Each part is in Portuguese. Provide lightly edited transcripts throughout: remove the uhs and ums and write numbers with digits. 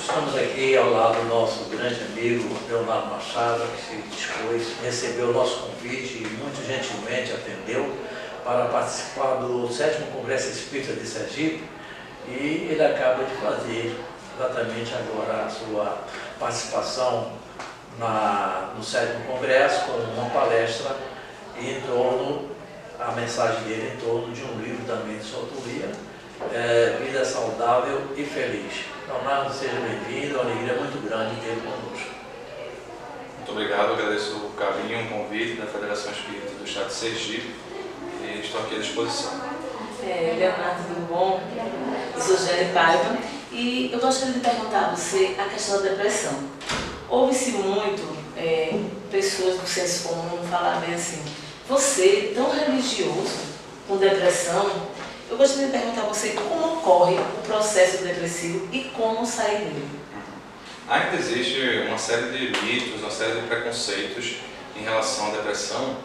Estamos aqui ao lado do nosso grande amigo Leonardo Machado, que se dispôs, recebeu o nosso convite e muito gentilmente atendeu para participar do 7º Congresso Espírita de Sergipe, e ele acaba de fazer exatamente agora a sua participação no 7º Congresso com uma palestra em torno, a mensagem dele em torno de um livro também de sua autoria, Vida Saudável e Feliz. Leonardo, seja bem-vindo, é uma alegria muito grande tê-lo conosco. Muito obrigado, agradeço o carinho, o convite da Federação Espírita do Estado de Sergipe e estou aqui à disposição. Leonardo, tudo bom? Eu sou Jane Paiva e eu gostaria de perguntar a você a questão da depressão. Ouve-se muito pessoas do senso comum falar bem assim, você tão religioso, com depressão, eu gostaria de perguntar a você como ocorre o processo depressivo e como sair dele. Ainda existe uma série de mitos, uma série de preconceitos em relação à depressão,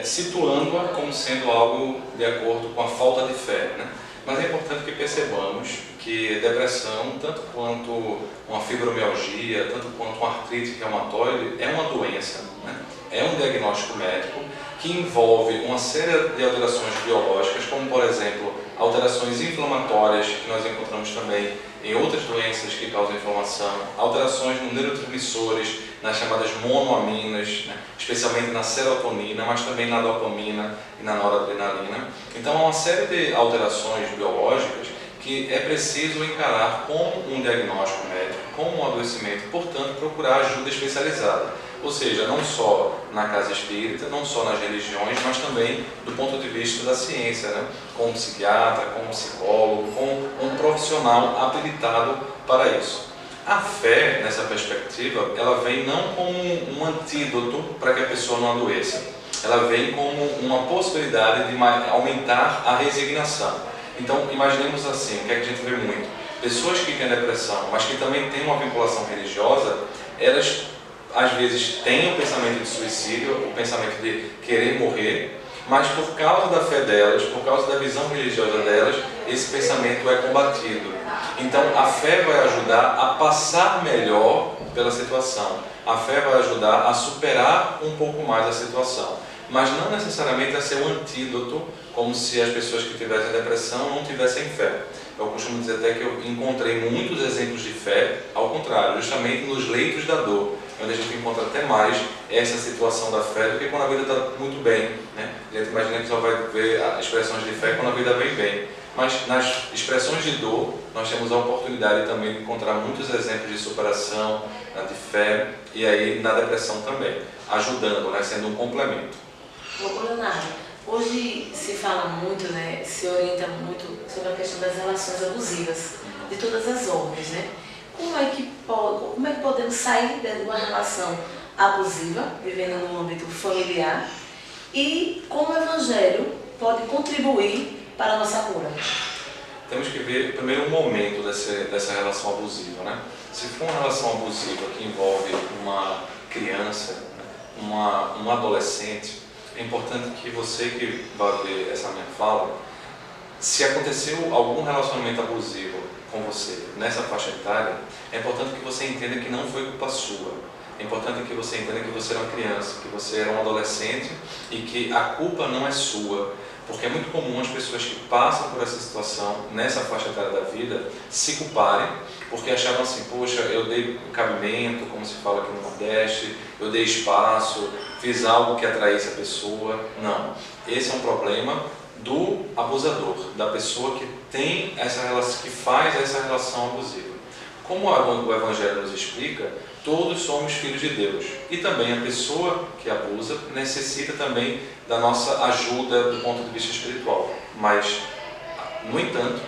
situando-a como sendo algo de acordo com a falta de fé, né? Mas é importante que percebamos que depressão, tanto quanto uma fibromialgia, tanto quanto uma artrite reumatoide, é uma doença, né? É um diagnóstico médico que envolve uma série de alterações biológicas, como por exemplo, alterações inflamatórias, que nós encontramos também em outras doenças que causam inflamação, alterações nos neurotransmissores, nas chamadas monoaminas, né? Especialmente na serotonina, mas também na dopamina e na noradrenalina. Então, há uma série de alterações biológicas que é preciso encarar como um diagnóstico médico, como um adoecimento, portanto, procurar ajuda especializada. Ou seja, não só na casa espírita, não só nas religiões, mas também do ponto de vista da ciência, né? Com um psiquiatra, com um psicólogo, com um profissional habilitado para isso. A fé, nessa perspectiva, ela vem não como um antídoto para que a pessoa não adoeça. Ela vem como uma possibilidade de aumentar a resignação. Então, imaginemos assim, o que é que a gente vê muito? Pessoas que têm depressão, mas que também têm uma vinculação religiosa, elas às vezes têm o pensamento de suicídio, o pensamento de querer morrer, mas por causa da fé delas, por causa da visão religiosa delas, esse pensamento é combatido. Então a fé vai ajudar a passar melhor pela situação, a fé vai ajudar a superar um pouco mais a situação, mas não necessariamente a ser um antídoto, como se as pessoas que tivessem depressão não tivessem fé. Eu costumo dizer até que eu encontrei muitos exemplos de fé, ao contrário, justamente nos leitos da dor, onde a gente encontra até mais essa situação da fé do que quando a vida está muito bem, né? A gente imagina que só vai ver expressões de fé quando a vida vem bem. Mas nas expressões de dor, nós temos a oportunidade também de encontrar muitos exemplos de superação, de fé, e aí na depressão também, ajudando, né? Sendo um complemento. Ô Leonardo, hoje se fala muito, né? Se orienta muito sobre a questão das relações abusivas, de todas as ordens, né? Como é que podemos sair de uma relação abusiva, vivendo no âmbito familiar, e como o Evangelho pode contribuir para a nossa cura? Temos que ver primeiro o momento dessa relação abusiva, né? Se for uma relação abusiva que envolve uma criança, um adolescente, é importante que você que vai ver essa minha fala, se aconteceu algum relacionamento abusivo com você nessa faixa etária, é importante que você entenda que não foi culpa sua. É importante que você entenda que você era uma criança, que você era um adolescente e que a culpa não é sua. Porque é muito comum as pessoas que passam por essa situação, nessa faixa etária da vida, se culparem, porque achavam assim, poxa, eu dei cabimento, como se fala aqui no Nordeste, eu dei espaço, fiz algo que atraísse a pessoa. Não, esse é um problema do abusador, da pessoa que tem essa relação, que faz essa relação abusiva. Como o Evangelho nos explica, todos somos filhos de Deus. E também a pessoa que abusa necessita também da nossa ajuda do ponto de vista espiritual. Mas, no entanto,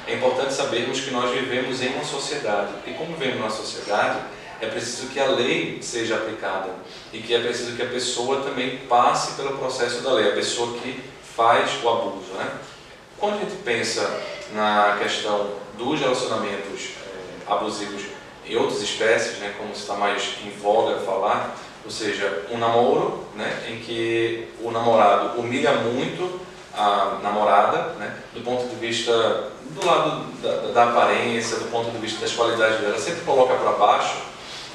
é importante sabermos que nós vivemos em uma sociedade. E como vivemos numa sociedade, é preciso que a lei seja aplicada. E que é preciso que a pessoa também passe pelo processo da lei. A pessoa que faz o abuso, né? Quando a gente pensa na questão dos relacionamentos abusivos em outras espécies, né, como está mais em voga falar, ou seja, um namoro, né, em que o namorado humilha muito a namorada, né? Do ponto de vista do lado da aparência, do ponto de vista das qualidades dela, sempre coloca para baixo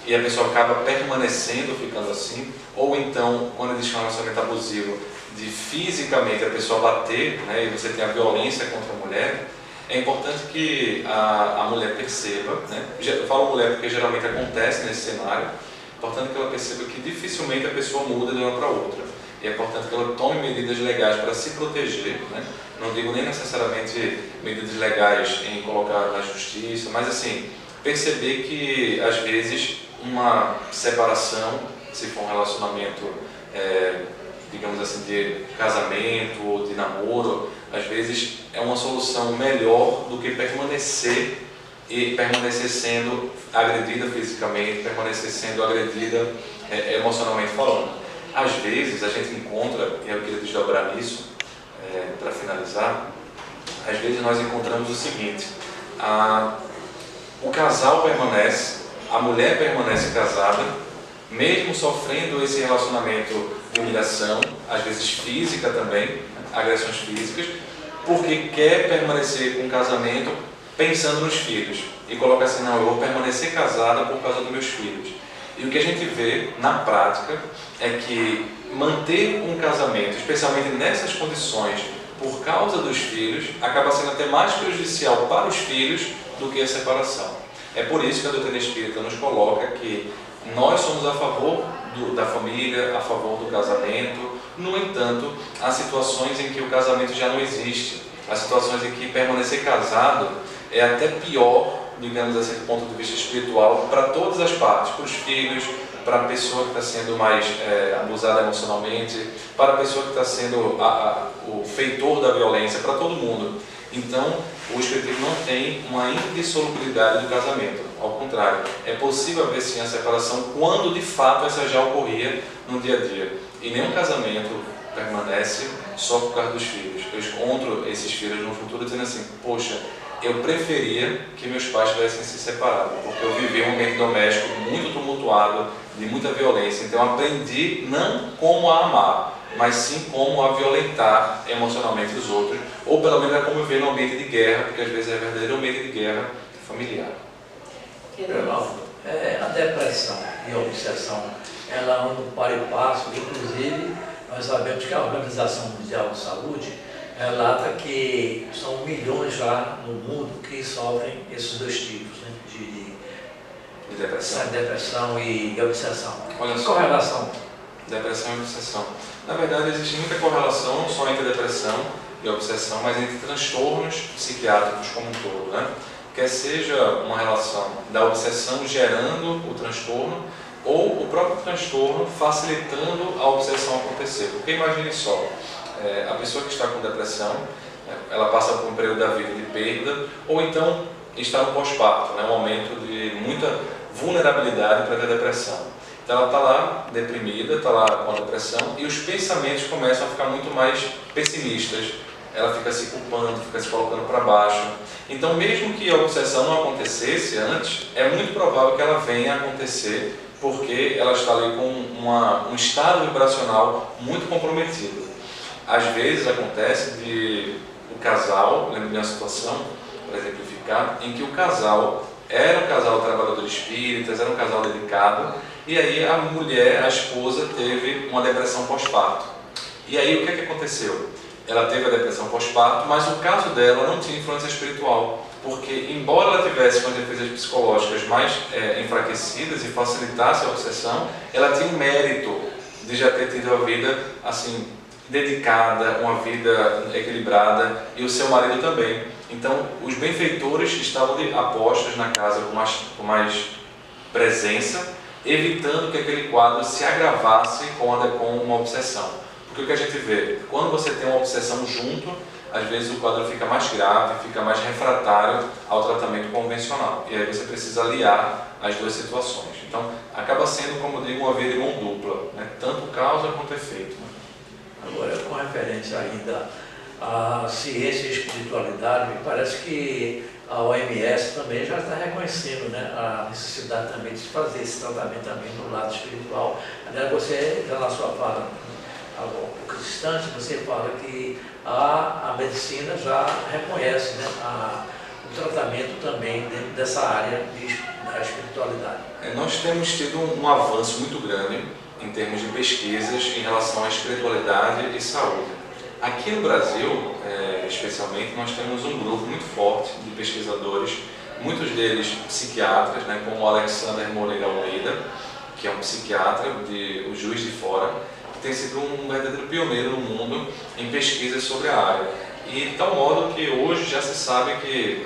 e a pessoa acaba permanecendo, ficando assim. Ou então, quando existe um relacionamento abusivo, de fisicamente a pessoa bater, né? E você tem a violência contra a mulher, é importante que a mulher perceba, né? Eu falo mulher porque geralmente acontece nesse cenário, é importante que ela perceba que dificilmente a pessoa muda de uma para outra. E é importante que ela tome medidas legais para se proteger, né? Não digo nem necessariamente medidas legais em colocar na justiça, mas assim, perceber que às vezes uma separação, se for um relacionamento, digamos assim, de casamento ou de namoro, às vezes é uma solução melhor do que permanecer sendo agredida fisicamente, permanecer sendo agredida emocionalmente falando. Às vezes a gente encontra, e eu queria desdobrar nisso para finalizar, às vezes nós encontramos o seguinte: o casal permanece, a mulher permanece casada, mesmo sofrendo esse relacionamento de humilhação, às vezes física também, agressões físicas, porque quer permanecer com o casamento pensando nos filhos e coloca assim: não, eu vou permanecer casada por causa dos meus filhos. E o que a gente vê na prática é que manter um casamento, especialmente nessas condições, por causa dos filhos, acaba sendo até mais prejudicial para os filhos do que a separação. É por isso que a doutrina espírita nos coloca que nós somos a favor da família, a favor do casamento. No entanto, há situações em que o casamento já não existe, há situações em que permanecer casado é até pior, digamos assim, do ponto de vista espiritual, para todas as partes, para os filhos, para a pessoa que está sendo mais abusada emocionalmente, para a pessoa que está sendo o feitor da violência, para todo mundo. Então, o Espiritismo não tem uma indissolubilidade do casamento. Ao contrário, é possível haver sim a separação quando de fato essa já ocorria no dia a dia. E nenhum casamento permanece só por causa dos filhos. Eu encontro esses filhos no futuro dizendo assim: poxa, eu preferia que meus pais tivessem se separado, porque eu vivi um ambiente doméstico muito tumultuado, de muita violência. Então eu aprendi não como a amar, mas sim como a violentar emocionalmente os outros, ou pelo menos a como viver num ambiente de guerra, porque às vezes é verdadeiro ambiente de guerra familiar. A depressão e a obsessão, ela andam para e passo. Inclusive, nós sabemos que a Organização Mundial de Saúde relata que são milhões já no mundo que sofrem esses dois tipos, né, de depressão e obsessão. Olha só, correlação. Depressão e obsessão. Na verdade, existe muita correlação, não só entre depressão e obsessão, mas entre transtornos psiquiátricos como um todo, né? Quer seja uma relação da obsessão gerando o transtorno, ou o próprio transtorno facilitando a obsessão acontecer. Porque imagine só, a pessoa que está com depressão, ela passa por um período da vida de perda, ou então está no pós-parto, né, um momento de muita vulnerabilidade para a depressão. Então ela está lá deprimida, está lá com a depressão, e os pensamentos começam a ficar muito mais pessimistas. Ela fica se culpando, fica se colocando para baixo. Então, mesmo que a obsessão não acontecesse antes, é muito provável que ela venha a acontecer, porque ela está ali com um estado vibracional muito comprometido. Às vezes acontece de o casal, lembro de uma situação, para exemplificar, em que o casal era um casal trabalhador espíritas, era um casal dedicado, e aí a mulher, a esposa, teve uma depressão pós-parto. E aí o que aconteceu? Ela teve a depressão pós-parto, mas o caso dela não tinha influência espiritual, porque embora ela tivesse com as defesas psicológicas mais enfraquecidas e facilitasse a obsessão, ela tinha o mérito de já ter tido a vida assim dedicada, uma vida equilibrada, e o seu marido também. Então, os benfeitores estavam apostos na casa com mais presença, evitando que aquele quadro se agravasse com uma obsessão. Porque o que a gente vê, quando você tem uma obsessão junto, às vezes o quadro fica mais grave, fica mais refratário ao tratamento convencional. E aí você precisa aliar as duas situações. Então, acaba sendo, como eu digo, uma via de mão dupla, né? Tanto causa quanto efeito. Né? Agora, com referência ainda à ciência e espiritualidade, me parece que a OMS também já está reconhecendo, né, a necessidade também de fazer esse tratamento também no lado espiritual. Aliás, você, já na sua fala um pouco distante, você fala que a medicina já reconhece, né, o tratamento também dentro dessa área da espiritualidade. Nós temos tido um avanço muito grande em termos de pesquisas em relação à espiritualidade e saúde. Aqui no Brasil, especialmente, nós temos um grupo muito forte de pesquisadores, muitos deles psiquiatras, né, como o Alexander Moreira Almeida, que é um psiquiatra, o Juiz de Fora, que tem sido um verdadeiro pioneiro no mundo em pesquisas sobre a área. E de tal modo que hoje já se sabe que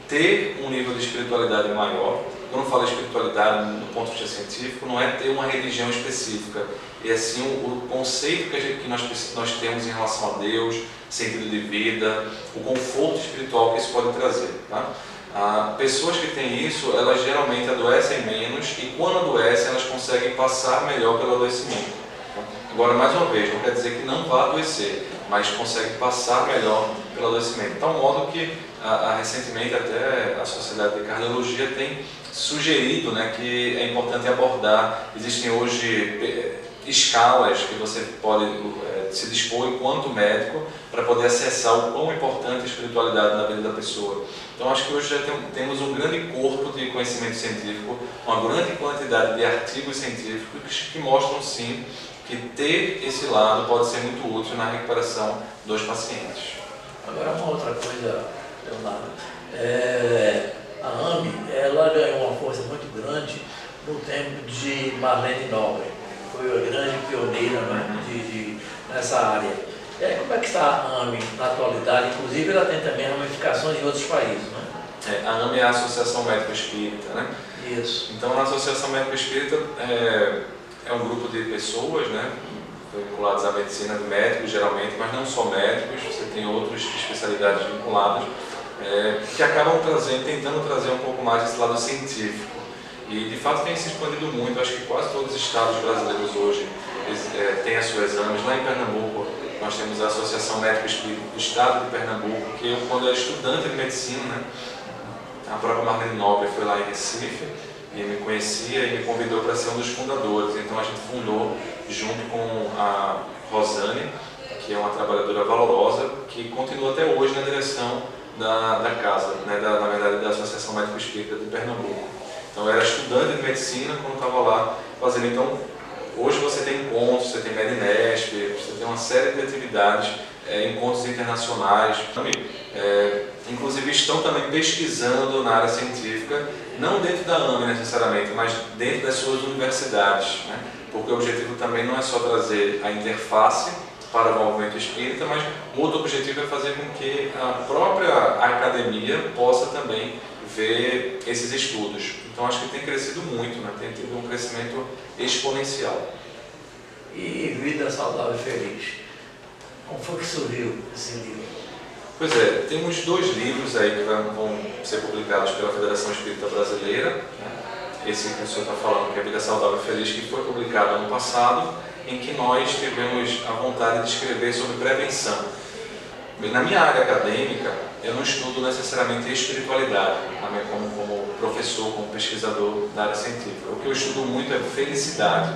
ter um nível de espiritualidade maior, quando eu falo espiritualidade do ponto de vista científico, não é ter uma religião específica, e assim o conceito que nós temos em relação a Deus, sentido de vida, o conforto espiritual que isso pode trazer. Tá? Pessoas que têm isso, elas geralmente adoecem menos, e quando adoecem, elas conseguem passar melhor pelo adoecimento. Agora, mais uma vez, não quer dizer que não vá adoecer, mas consegue passar melhor pelo adoecimento. De tal modo que, recentemente, até a Sociedade de Cardiologia tem sugerido, né, que é importante abordar. Existem hoje escalas que você pode se dispor enquanto médico para poder acessar o quão importante é a espiritualidade na vida da pessoa. Então, acho que hoje já temos um grande corpo de conhecimento científico, uma grande quantidade de artigos científicos que mostram, sim, que ter esse lado pode ser muito útil na recuperação dos pacientes. Agora, uma outra coisa, Leonardo, a AME, ela ganhou uma força muito grande no tempo de Marlene Nobre, foi a grande pioneira, né, nessa área. Como é que está a AME na atualidade? Inclusive, ela tem também ramificações em outros países, né? A AME é a Associação Médico Espírita, né? Isso. Então, a Associação Médico Espírita é um grupo de pessoas, né, vinculadas à medicina, de médicos geralmente, mas não só médicos, você tem outras especialidades vinculadas, que acabam tentando trazer um pouco mais esse lado científico. E de fato tem se expandido muito. Acho que quase todos os estados brasileiros hoje têm as suas AMEs. Lá em Pernambuco nós temos a Associação Médico Espírita do Estado de Pernambuco, que eu, quando era estudante de medicina, né, a própria Marlene Nobre foi lá em Recife e me conhecia e me convidou para ser um dos fundadores. Então a gente fundou junto com a Rosane, que é uma trabalhadora valorosa, que continua até hoje na direção da casa, né, na verdade da Associação Médico Espírita de Pernambuco. Então eu era estudante de medicina quando estava lá fazendo. Então hoje você tem encontros, você tem Medinesp, você tem uma série de atividades, encontros internacionais. Inclusive estão também pesquisando na área científica, não dentro da AME necessariamente, mas dentro das suas universidades, né? Porque o objetivo também não é só trazer a interface para o movimento espírita, mas o outro objetivo é fazer com que a própria academia possa também ver esses estudos. Então acho que tem crescido muito, né? Tem tido um crescimento exponencial. E Vida Saudável e Feliz, como foi que surgiu esse livro? Pois é, temos 2 livros aí que vão ser publicados pela Federação Espírita Brasileira, né? Esse que o senhor está falando, que é Vida Saudável e Feliz, que foi publicado ano passado, em que nós tivemos a vontade de escrever sobre prevenção. Bem, na minha área acadêmica, eu não estudo necessariamente espiritualidade, como professor, como pesquisador da área científica. O que eu estudo muito é felicidade,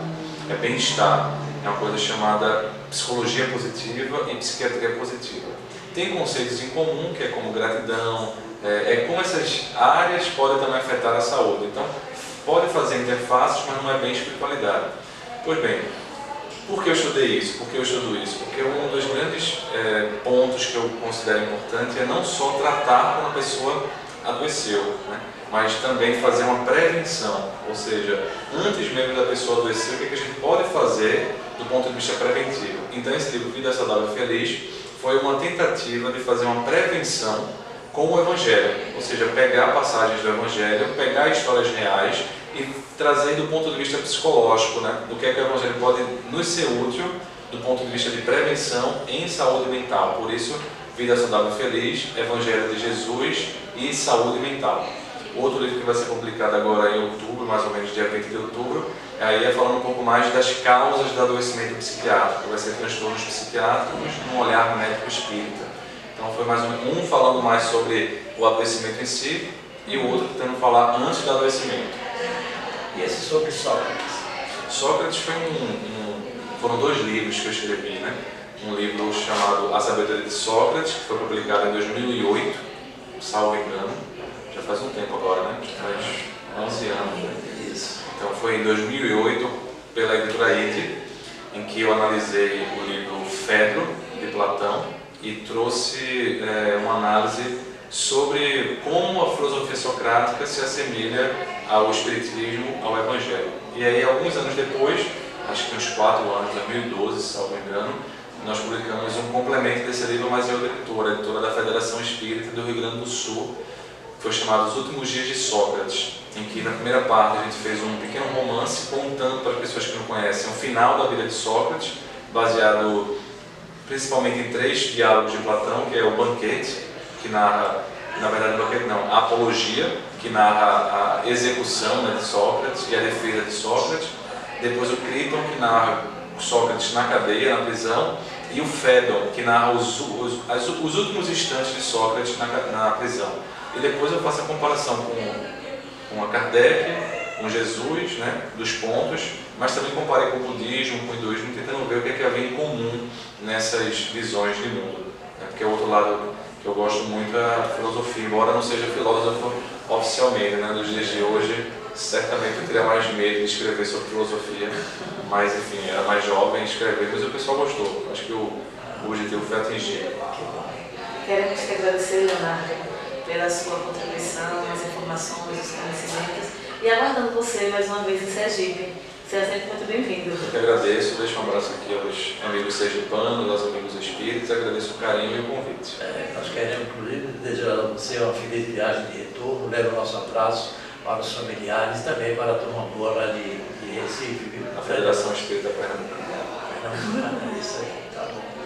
é bem-estar, é uma coisa chamada psicologia positiva e psiquiatria positiva. Tem conceitos em comum, que é como gratidão, como essas áreas podem também afetar a saúde. Então, pode fazer interfaces, mas não é bem espiritualidade. Pois bem, por que eu estudei isso? Por que eu estudo isso? Porque um dos grandes pontos que eu considero importante é não só tratar quando a pessoa adoeceu, né? Mas também fazer uma prevenção, ou seja, antes mesmo da pessoa adoecer, o que a gente pode fazer do ponto de vista preventivo. Então esse livro, Vida Saudável e Feliz, foi uma tentativa de fazer uma prevenção com o Evangelho, ou seja, pegar passagens do Evangelho, pegar histórias reais e trazer do ponto de vista psicológico, né, do que é que o Evangelho pode nos ser útil do ponto de vista de prevenção em saúde mental. Por isso, Vida Saudável e Feliz, Evangelho de Jesus e Saúde Mental. Outro livro que vai ser publicado agora em outubro, mais ou menos dia 20 de outubro, aí é falando um pouco mais das causas do adoecimento psiquiátrico, vai ser transtornos psiquiátricos num olhar médico espírita. Então foi mais ou menos um falando mais sobre o adoecimento em si e o outro tentando falar antes do adoecimento. E esse sobre Sócrates? Sócrates foi foram 2 livros que eu escrevi, né? Um livro chamado A Sabedoria de Sócrates, que foi publicado em 2008, salvo engano, já faz um tempo agora, né? Já faz 11 anos. Né? Isso. Então foi em 2008, pela editora IT, em que eu analisei o livro Fedro, de Platão, e trouxe uma análise sobre como a filosofia socrática se assemelha ao espiritismo, ao evangelho. E aí, alguns anos depois, acho que uns 4 anos, 2012, salvo engano, nós publicamos um complemento desse livro, mas em outra editora, a editora da Federação Espírita do Rio Grande do Sul, que foi chamado Os Últimos Dias de Sócrates, em que na primeira parte a gente fez um pequeno romance contando para as pessoas que não conhecem o final da vida de Sócrates, baseado principalmente em 3 diálogos de Platão, que é o Banquete, que narra, na verdade, Banquete não, a Apologia, que narra a execução, né, de Sócrates e a defesa de Sócrates, depois o Criton, que narra Sócrates na cadeia, na prisão, e o Fédon, que narra os últimos instantes de Sócrates na prisão. E depois eu faço a comparação com a Kardec, com Jesus, né, dos pontos, mas também comparei com o budismo, com o hinduísmo, tentando ver o que é que havia em comum nessas visões de mundo. Né, porque o outro lado que eu gosto muito é a filosofia, embora não seja filósofo oficialmente, né, nos dias de hoje, certamente eu teria mais medo de escrever sobre filosofia, mas enfim, era mais jovem escrever, mas o pessoal gostou. Acho que o objetivo foi atingido. Queremos te agradecer, Leonardo, pela sua contribuição, as informações, os conhecimentos, e aguardando você mais uma vez em Sergipe. Seja sempre muito bem-vindo. Eu que agradeço, deixo um abraço aqui aos amigos sergipanos, aos amigos espíritas, agradeço o carinho e o convite. Nós queremos, inclusive, desejar a você uma feliz viagem de retorno, leve o nosso abraço para os familiares e também para a turma boa lá de Recife. A Federação Espírita Pernambucana. Pernambucana, isso aí, tá bom.